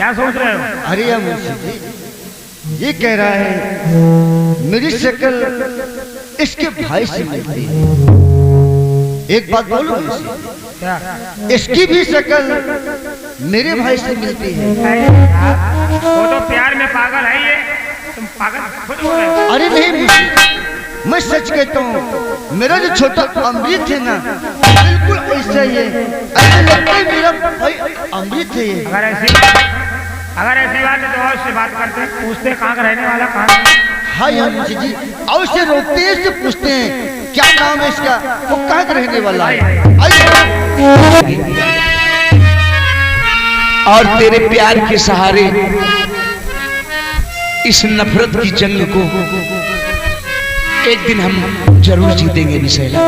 क्या सोच रहे हो? अरे या मुंशी जी, ये कह रहा है मेरी शक्ल इसके भाई से मिलती है। एक बात बोलो मुंशी, क्या? इसकी भी शक्ल मेरे भाई से मिलती है। वो तो प्यार में पागल है ये, तुम पागल खुद हो रहे हो। अरे नहीं मुंशी, मैं सच कहता हूँ, मेरा जो छोटा अमृत है ना, बिल्कुल ऐसा ही है। ऐसा लगता है मेरा भाई अमृत है ये। अगर ऐसी बात है तो और से बात करते हैं, पूछते हैं कहाँ का रहने वाला, कहाँ? हाँ यार मुंशी जी, और उसे रोकते हैं, उससे पूछते हैं क्या नाम है इसका, वो कहाँ का रहने वाला है। और तेरे प्यार के सहारे इस नफरत की जंग को एक दिन हम जरूर जीतेंगे निशैला।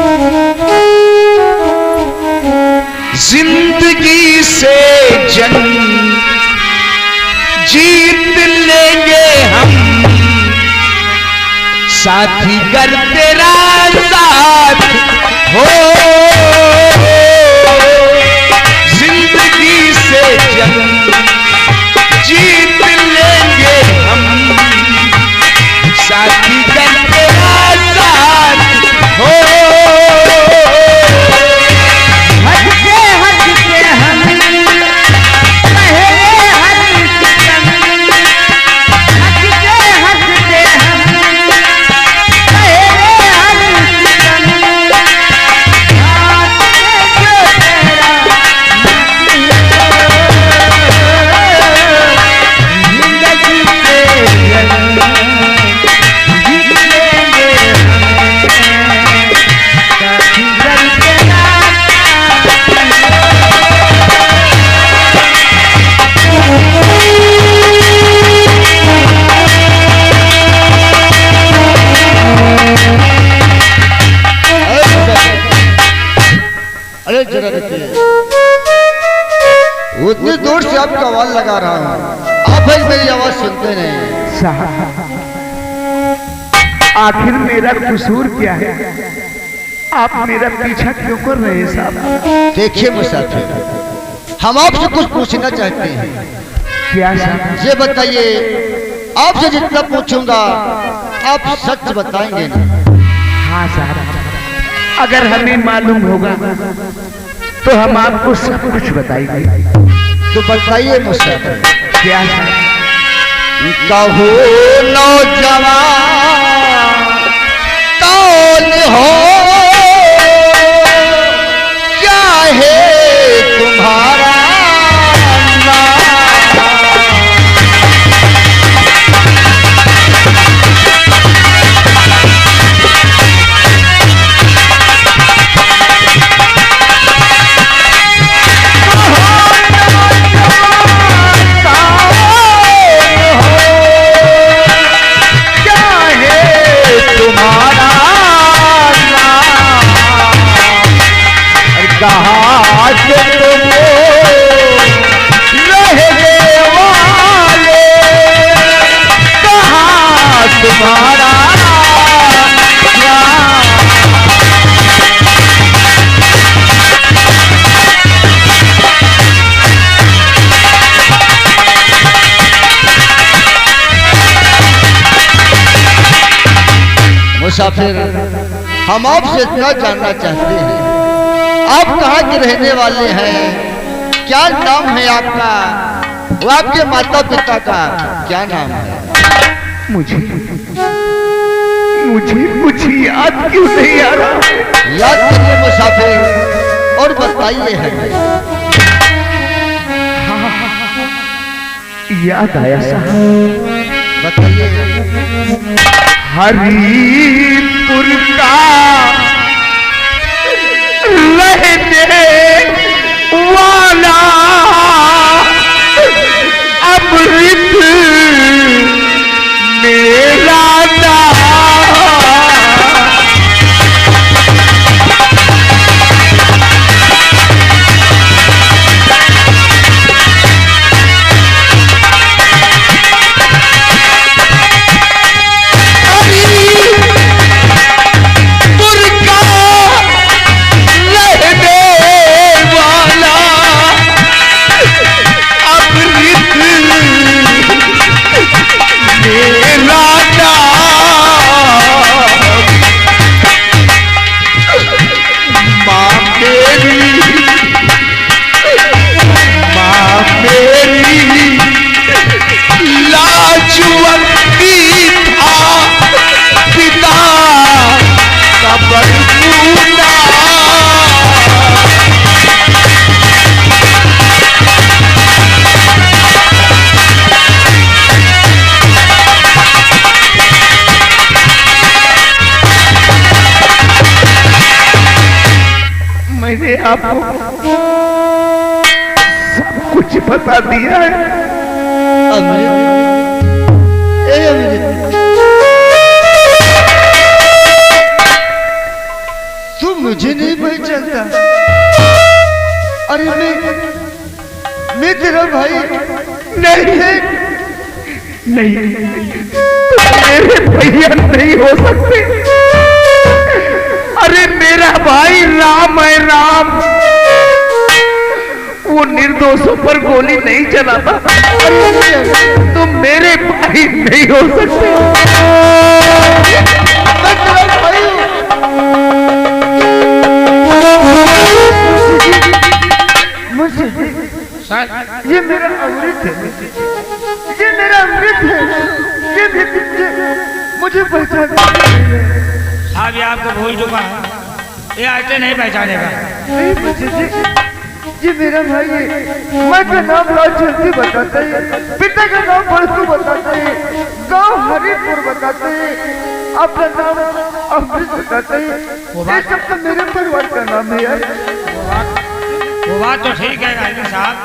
जिंदगी से जंग जीत लेंगे हम, साथी कर तेरा साथ हो। जिंदगी से जंग जीत लेंगे हम, साथी कर तेरा साथ हो। हंसते हंसते हम पहले हर सितम, हंसते हंसते हम पहले हर सितम, हाथ में जो तेरा जिंदगी से जंग जीत लेंगे हमें, साथी कर तेरा अरे जरा देखिए, उतनी दूर से आपका आवाज लगा रहा हूँ, आप भाई मेरी आवाज सुनते नहीं। आखिर मेरा कसूर क्या है? आप मेरा पीछा क्यों कर रहे हैं साहब? देखिए मुसाफिर, हम आपसे कुछ पूछना चाहते हैं। क्या साहब? ये बताइए, आपसे जितना पूछूंगा आप सच बताएंगे ना? हाँ साहब, अगर हमें मालूम होगा तो हम आपको सब कुछ बताएंगे। तो बताइए मुसाफिर। क्या साहब? कहो नौजवान कौन हो, क्या है तुम्हारा नाम? कहाँ से तुम रहने वाले, कहाँ तुम्हारा नाम? मुसाफिर, हम आपसे इतना जानना चाहते हैं, आप कहाँ के रहने वाले हैं, क्या नाम है आपका, वो आपके माता पिता का क्या नाम है? मुझे कुछ याद क्यों नहीं आ रहा? याद करिए मुसाफिर और बताइए हमें। याद आया साहब, बताइए। हरिपुर का रहने वाला अमृत मेरा नाम। हरिपुर का रहने आपको सब कुछ बता दिया है। अमृत, ए अमृत, तू मुझे नहीं पहचानता? अरे मैं तेरा भाई नहीं नहीं, तुम मेरे भैया नहीं हो सकते। अरे मेरा भाई राम है, राम। वो निर्दोषों पर गोली नहीं चलाता। तुम मेरे भाई नहीं हो सकते। मैं तेरा भाई हूँ। ये मेरा अमृत है, ये मेरा अमृत है, ये मुझे पहचान साहब ये आपको भूल चुका है, ये ऐसे नहीं पहचानेगा। नहीं मुझे ये मेरा भाई है। माँ का नाम राजचंदी बताता है, पिता का नाम बड़सू बताता है, गांव हरिपुर बताते हैं, आपका नाम अमृत बताता है। ये सब तो मेरे परिवार का नाम है यार। वो बात तो ठीक है गायत्री साहब,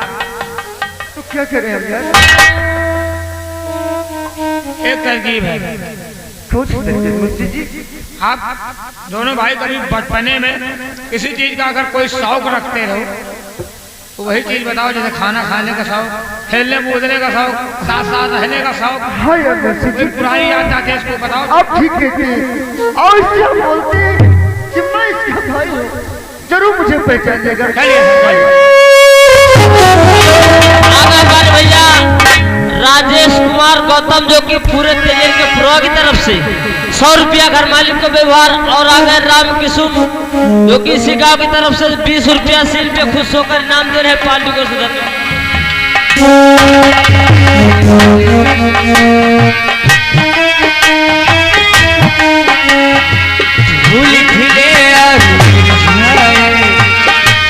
तो क्या करें हम यार? एक तरकीब है। सोच लेते मुझसे जी। आप दोनों भाई कभी बचपने में किसी चीज का अगर कोई शौक रखते रहो तो वही चीज बताओ, जैसे खाना खाने का शौक, खेलने कूदने का शौक, साथ साथ रहने का शौक। हाँ यार मुझसे जी, पुरानी याद आती है, इसको बताओ। आप ठीक कहते हैं और इससे आप बोलते हैं कि मैं इसका भाई हूँ, जरूर मुझे पहचानिएगा। भैया राजेश कुमार गौतम जो कि पूरे तेजर के प्रो की तरफ से 100 रुपया घर मालिक को व्यवहार, और आगे राम किशुन जो कि इसी गाँव की तरफ से 20 रुपया सील पे खुश होकर नाम दे रहे पार्टी को सदस्य।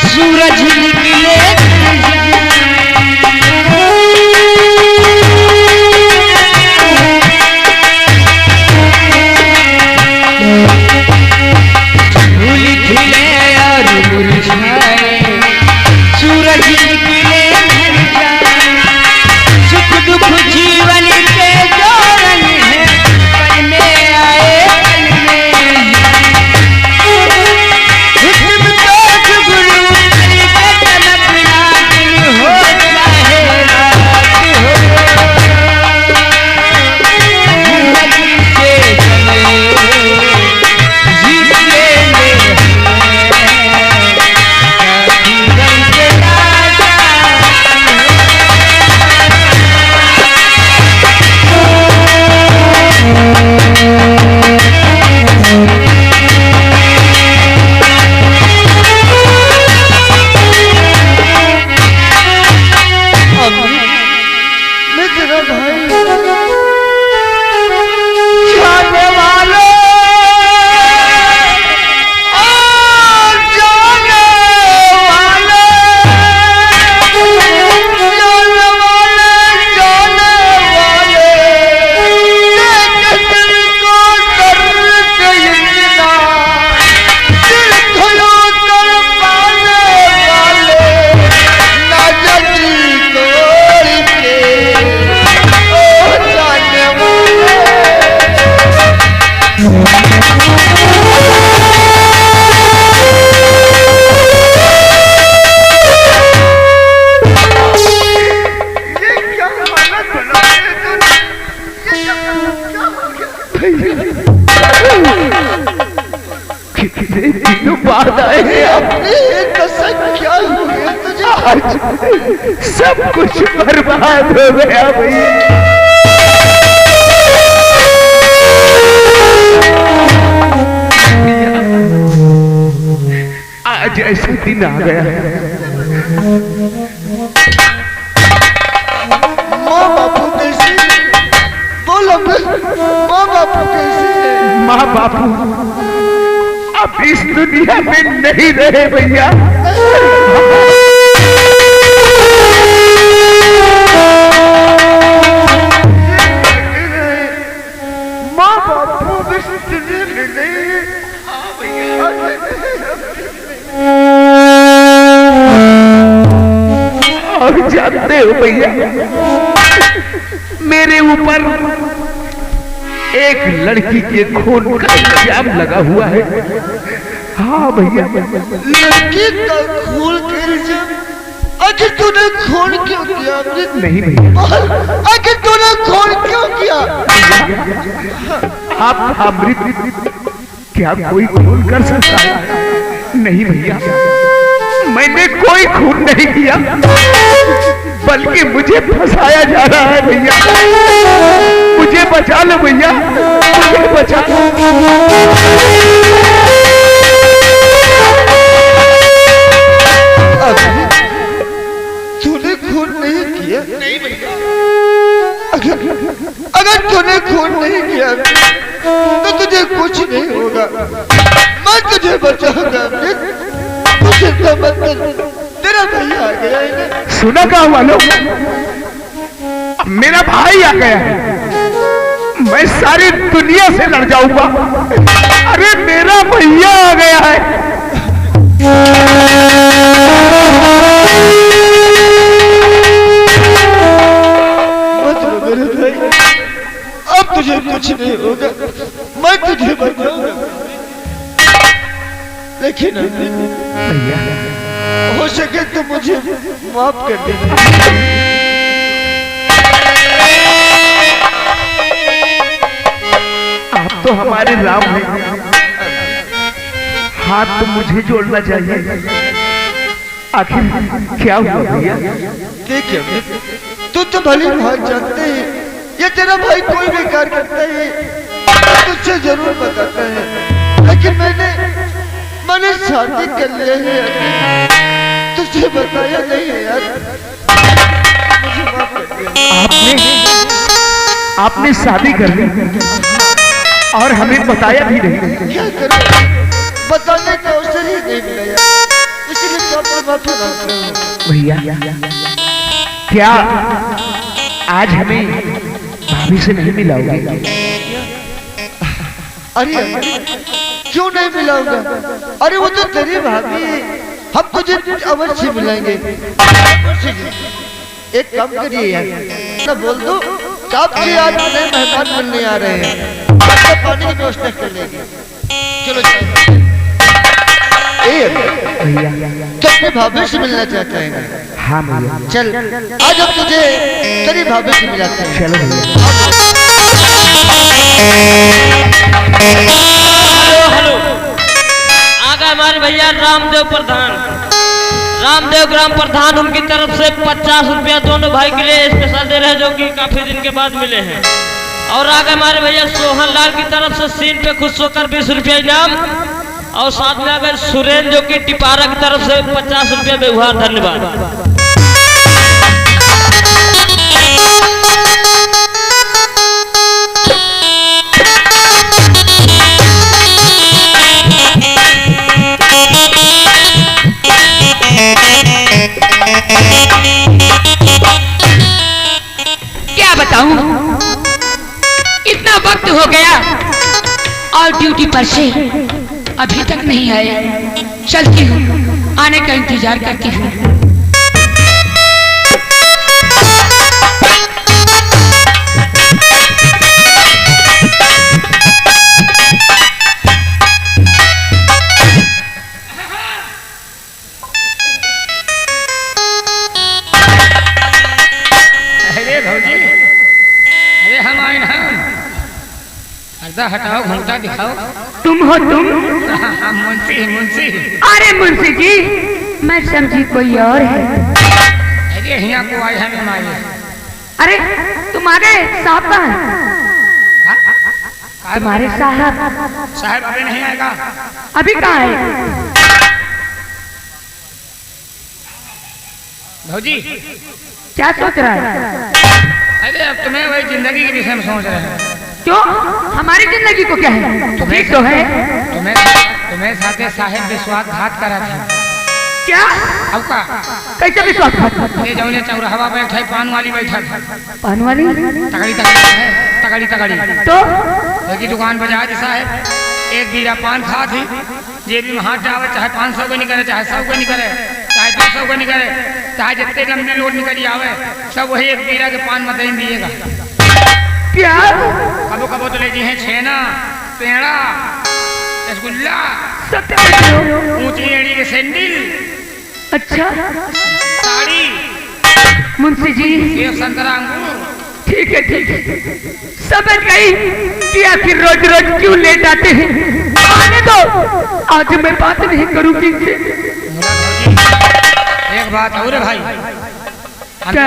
सूरज निकले सूरज निकले सुख दुख जीवन के जो रंग है पल में आए पल में हुक्म तो गुरु हरि के तलब नागिन हो चाहे रात हो जिंदगी से चले जीत लेंगे मैं तेरा भाई जाने वाले और जाने वाले, जाने वाले, जाने वाले, देख दिल को दर्द इतना, दिल खोलो कर पाने वाले, ना जजी तोड़ के, ओ जाने वाले। ये क्या हालत बना है तूने? ये क्या हो गया? कितने दिनों बाद आए हैं आप। ये दशा क्या हो गया तुझे? आज सब कुछ बर्बाद हो गया भैया। आज ऐसा दिन आ गया है, माँ बापू कैसे? बोलो माँ बापू कैसे है? माँ बापू अब इस दुनिया में नहीं रहे भैया। माँ बापू इस दुनिया में नहीं। हाँ भैया। जानते हो भैया, मेरे ऊपर एक लड़की के खून का इल्जाम लगा हुआ है। हाँ भैया, लड़की का खून का इल्जाम? आखिर तूने खून क्यों किया अमृत? नहीं भैया, आखिर तूने खून क्यों किया? आप अमृत क्या कोई खून कर सकता है? नहीं भैया, मैंने कोई खून नहीं किया, बल्कि मुझे फंसाया जा रहा है भैया। मुझे बचा लो भैया, मुझे बचा लो। तूने खून नहीं किया? नहीं भैया। अगर तूने खून नहीं किया तो तुझे कुछ नहीं होगा, मैं तुझे बचाऊंगा अमृत। मुझे तो मत कर, तेरा भैया आ गया है ना। सुना गाँव वालों, मेरा भाई आ गया है, मैं सारी दुनिया से लड़ जाऊंगा। अरे मेरा भैया आ गया है। मत रो मेरे भाई, अब तुझे कुछ नहीं होगा, मैं तुझे बचाऊंगा। लेकिन भैया, हो सके तो मुझे माफ कर देना। आप तो हमारे राम हैं, हाथ तो मुझे जोड़ना चाहिए। आखिर क्या हुआ भैया? देखिए अमृत, तू तो भली भाग जानते है ये तेरा भाई कोई भी कार्य करता है तुझसे जरूर बताता है, लेकिन मैंने शादी कर लिया है, तुझे बताया नहीं है यार। मुझे माफ कर दिया। आपने शादी कर ली और हमें बताया भी नहीं। क्या करूं, बताने का अवसर ही नहीं मिला यार, इसलिए तो आपको माफी मांगता हूं। भैया, क्या आज हमें भाभी से नहीं मिलाओगे? अरे क्यों नहीं मिलाऊंगा? अरे वो तो तेरी भाभी है, हम तुझे अवश्य मिलाएंगे। एक काम करिए यार, ना बोल दो आपके आज नए मेहमान मिलने आ रहे हैं, आपका पानी की व्यवस्था कर लेंगे। चलो भैया, तो अपने भाभी से मिलना चाहता है ना? हाँ भैया, चल आज हम तुझे तेरी भाभी से मिलाते हैं। चलो भैया। हेलो हेलो, आ गए हमारे भैया रामदेव प्रधान, रामदेव ग्राम प्रधान। उनकी तरफ से 50 रुपया दोनों भाई के लिए स्पेशल दे रहे हैं, जो कि काफी दिन के बाद मिले हैं। और आ गए हमारे भैया सोहन लाल की तरफ से सीन पे खुश होकर 20 रुपया इनाम। और साथ में अगर सुरेंद्र जो कि टिपारा की तरफ से 50 रुपया व्यवहार। धन्यवाद। क्या बताऊं, इतना वक्त हो गया और ड्यूटी पर से अभी तक नहीं आया। चलती हूँ, आने का इंतजार करती हूँ। अरे भौजी, अरे हम आए ना, पर्दा हटाओ, घूमता दिखाओ। तुम हो तुम? हाँ, मुंशी मुंशी। अरे मुंशी जी, मैं समझी कोई और है। अरे यहाँ को आए हमें मारे। अरे तुम आ गए साहब? तुम्हारे साहब साहब अभी नहीं आएगा। अभी कहाँ है? भौजी क्या सोच रहा है? अरे अब तुम्हें वही जिंदगी के विषय में सोच रहे हैं। क्यों, हमारी जिंदगी को क्या है? ठीक तो है। तुम्हें साथे साहेब विश्वासघात करा था। क्या? अब का कैसे विश्वासघात? ये जौने चौराहा पे बैठा पान वाली बैठा था, पान वाली? तगड़ी तगड़ी है, तगड़ी तगड़ी तो की दुकान पर जा साहब, एक बीरा पान खा थी, जेबी में हाथ डावे, चाहे 500 को नहीं करे, चाहे 100 को नहीं करे, चाहे 200 को नहीं करे, चाहे जितने लंबे लोड निकल आवे सब वही एक बीरा के पान मत दिएगा। क्या कबो कबो तो ले जी हैं छेना, पेड़ा, रसगुल्ला, सत्य कहते हो? ऊंची एड़ी के सैंडल, अच्छा साड़ी, मुंशी जी सेब संतरा अंगूर। ठीक है ठीक है, समझ गई कि आखिर रोज रोज क्यों लेट आते हैं। आने दो, आज मैं बात नहीं करूंगी इनसे। एक बात और है भाई, क्या?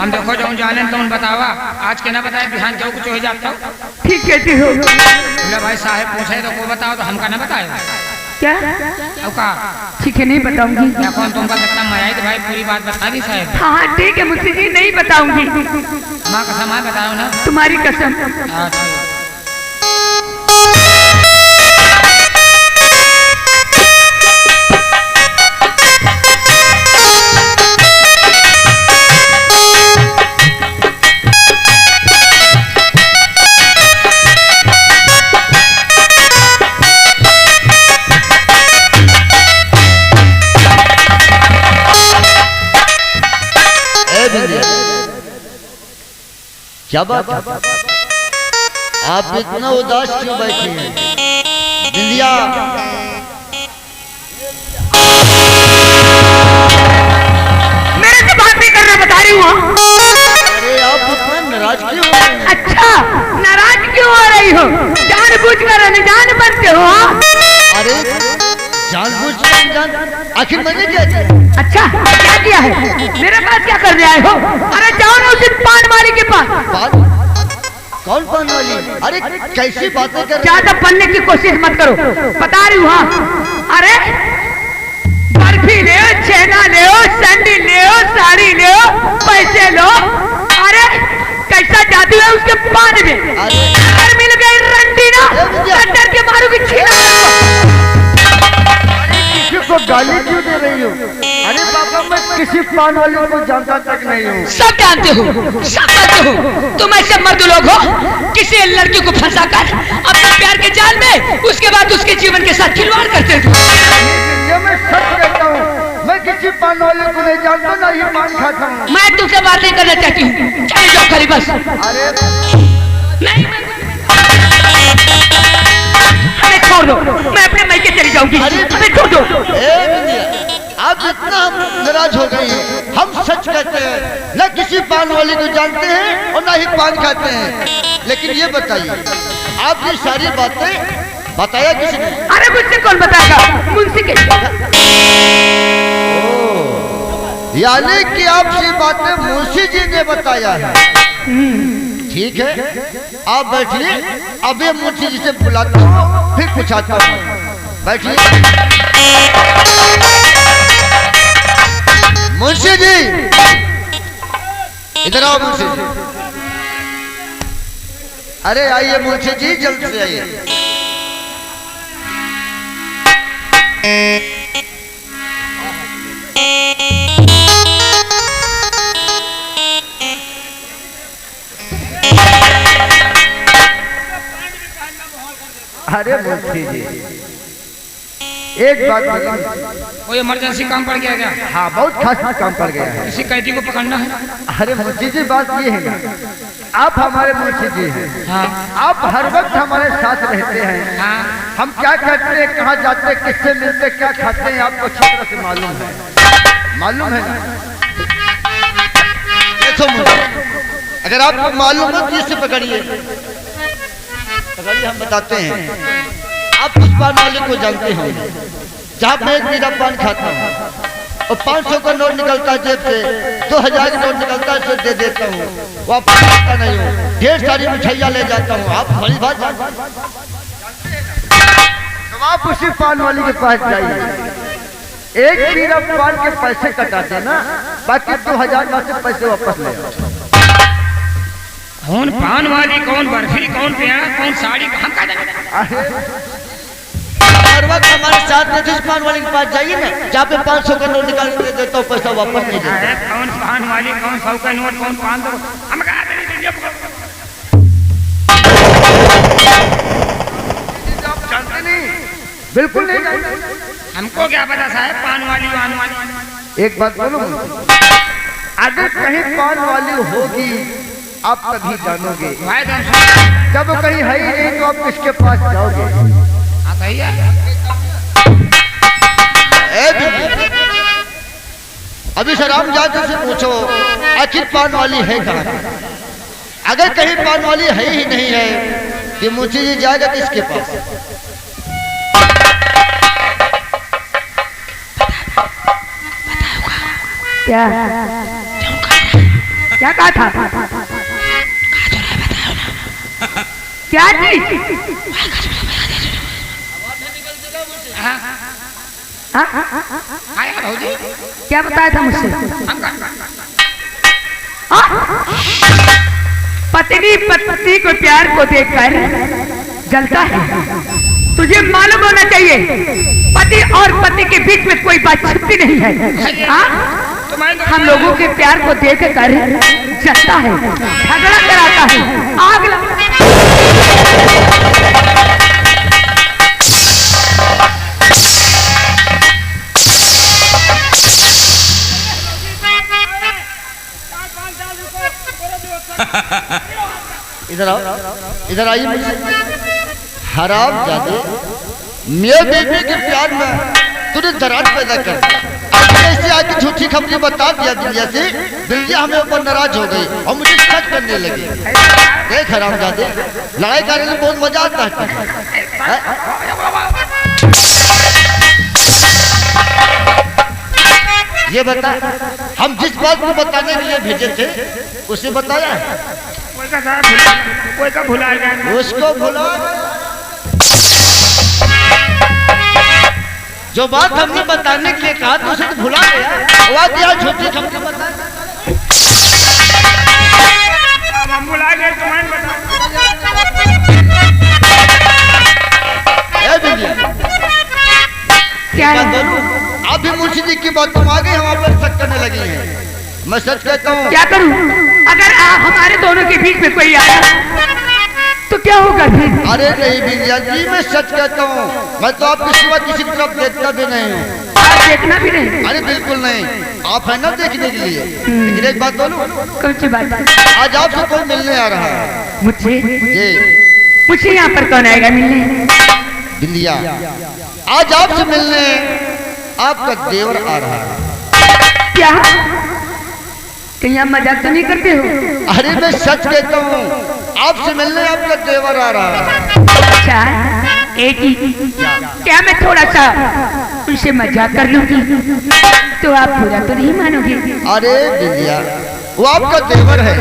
हम देखो जो जाने तो बतावा, आज के ना बताए बिहान जो कुछ हो जाता हो। ठीक कहते हो। बोला भाई साहब पूछे तो को बताओ, तो हमका ना बताए क्या? अब का ठीक है नहीं बताऊंगी। क्या कौन तुमका कितना मजा तो भाई पूरी बात बता दी साहब। हाँ ठीक है मुंशी जी नहीं बताऊंगी। माँ कसम है बताओ ना। तुम्हारी कसम। अच्छा क्या बात है? आप इतना उदास क्यों बैठे हैं? बिंदिया मेरे से बात नहीं करना बता रही हूँ। अरे आप इतना नाराज क्यों हो रहे हैं? अच्छा नाराज क्यों हो रही हो? जानबूझ कर अनजान बनते हो? अरे जानबूझकर अनजान, आखिर मैंने क्या किया? अच्छा क्या किया है? मेरे पास क्या कर रहे हो? अरे जाओ ना उसी पान वाली के पास। पान? कौन पान वाली? अरे कैसी बातें कर रहे ज्यादा बनने की कोशिश मत करो, बता रही हूँ। हाँ अरे बर्फी ले, छेना ले, सैंडल ले, साड़ी ले, पैसे लो। अरे कैसा जादू है उसके पान में। अगर मिल गई रंडी ना डर के मारूंगी छीना। किसी को गाली क्यों दे रही हो? अरे पापा मैं किसी पान वाले को जानता तक नहीं हूँ। सब जानते हो, सब जानते हो। तुम ऐसे मर्द लोग हो किसी लड़की को फंसाकर अपने प्यार के जाल में, उसके बाद उसके जीवन के साथ खिलवाड़ करते हो। ये मैं सच कहता हूँ, मैं किसी पान वाले को नहीं जानता, ना ही पान खाता हूँ। मैं तुमसे बात नहीं करना चाहती हूँ, चले जाओ खाली बस। अरे नहीं हमें छोड़ दो, मैं अपने मायके चली जाऊंगी। हमें छोड़ दो। आप इतना नाराज हो गई हैं। हम सच कहते हैं, न किसी पान वाले को जानते हैं और न ही पान खाते हैं। लेकिन ये बताइए, आप ये सारी बातें बताया किसने? अरे मुझसे कौन बताएगा? मुंशी के। यानी कि आपसे बातें मुंशी जी ने बताया है। ठीक है, आप बैठिए, अभी मुंशी जी से बुलाता हूँ, फिर पूछाता हूँ। बैठिए। मुंशी जी इधर आओ। मुंशी जी अरे आइए मुंशी जी, जल्द से आइए। अरे मुंशी जी एक बात बताइए। कोई इमरजेंसी काम पड़ गया क्या? हाँ बहुत खास काम पड़ गया है। किसी कैदी को पकड़ना है? अरे मुंशी जी बात ये है ना, आप हमारे मुंशी जी हैं। हाँ आप हर वक्त हमारे साथ रहते हैं। हाँ हम क्या करते हैं, कहाँ जाते हैं, किससे मिलते, क्या खाते हैं, आपको अच्छी तरह से मालूम है ना? देखो मुंशी, अगर आपको मालूम हो तो इससे पकड़िए, हम बताते हैं। आप उस पान वाले को जानते हो जहाँ मैं एक मीरा पान खाता हूँ और 500 का नोट निकलता है जेब से, 2000 का नोट निकलता है, उसे दे देता हूँ। वापस आता नहीं हूँ, ढेर सारी मिठाइयाँ ले जाता हूँ। आप बड़ी बात जानते हैं। तो आप उसी पान वाली के पास जाइए, एक मीरा पान के पैसे कटा देना, बाकी 2000 में से पैसे वापस ले आओ। कौन पान वाली, कौन बर्फी, कौन पेड़ा, कौन साड़ी, कहाँ का जाना? हर वक्त हमारे साथ में जिस पान वाले के पास जाइए ना, जहाँ पे 500 का नोट निकाल के दे देता हूँ, पैसा वापस नहीं देता। कौन पान वाली, कौन 100 का नोट, कौन 500? हम कहा जानते नहीं, बिल्कुल नहीं जानते। हमको क्या पता साहब, पान वाली वान वाली। एक बात बोलूं, अगर कहीं पान वाली होगी आप तभी जानोगे, भाई तुम जब वो कहीं है ही नहीं तो आप किसके पास जाओगे? सही है। ए बीबी, अभी शराब जाते से पूछो आखिर पान वाली है कहाँ? अगर कहीं पान वाली है ही नहीं है कि मुझे ये जाएगा किसके पास? क्या क्या कहा था? क्या चीज? आया भाऊजी, क्या बताया था मुझसे? पत्नी पति को प्यार को देखकर जलता है। तुझे मालूम होना चाहिए पति और पति के बीच में कोई बात छुपती नहीं है। हम लोगों के प्यार को देख कर जलता है, झगड़ा कराता है, आग लगा। इधर आओ, इधर आइए मुझे। हराम जादे, मियां बीबी के प्यार में तूने दरार पैदा कर दी। ऐसे आके झूठी खबरें बता दिया दिलिया से, दिलिया हमें ऊपर नाराज हो गई और मुझे शक करने लगी। देख हराम जादे, लड़ाई करने में बहुत मजा आता है। ये बता, हम जिस बात को बताने के लिए भेजे थे उसे बताया है? कोई का भुला गया, उसको भुला। जो बात हमने बताने के लिए कहा तो उसे तो भुला गया। वो क्या झूठी खबरें बता। हम भुला गए, तुम्हें बता। क्या अभी मुंशी जी की बात तुम आ गए, हम आप पर शक करने लगे हैं। मैं सच कहता हूँ। क्या करूं? अगर हमारे दोनों के बीच में कोई आया तो क्या होगा फिर? अरे नहीं बिंदिया जी, मैं सच कहता हूँ, मैं तो आपके सिवा किसी तरफ देखता भी नहीं हूँ। आप देखना भी नहीं? अरे बिल्कुल नहीं, आप है ना देखने के लिए। लेकिन एक बात बोलूं, कौन सी बात? आज आपसे कोई मिलने आ रहा है। मुझसे? जी मुझे यहाँ पर कौन आएगा मिलने? बिंदिया, आज आपसे मिलने आपका देवर आ रहा है। क्या कहीं आप मजाक तो नहीं करते हो? अरे मैं सच कहता हूँ, आपसे मिलने आपका देवर आ रहा है। अच्छा एक ही, क्या मैं थोड़ा सा उनसे मजाक कर लूंगी तो आप बुरा तो नहीं मानोगे? अरे बिंदिया, वो आपका देवर है,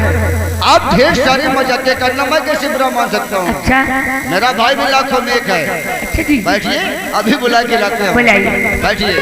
आप ढेर सारे मजाके करना, मैं कैसे बुरा मान सकता हूँ? अच्छा मेरा भाई भी लाखों में एक है। अच्छा जी, बैठिए, अभी बुला के लाते हैं। बुलाइए। बैठिए।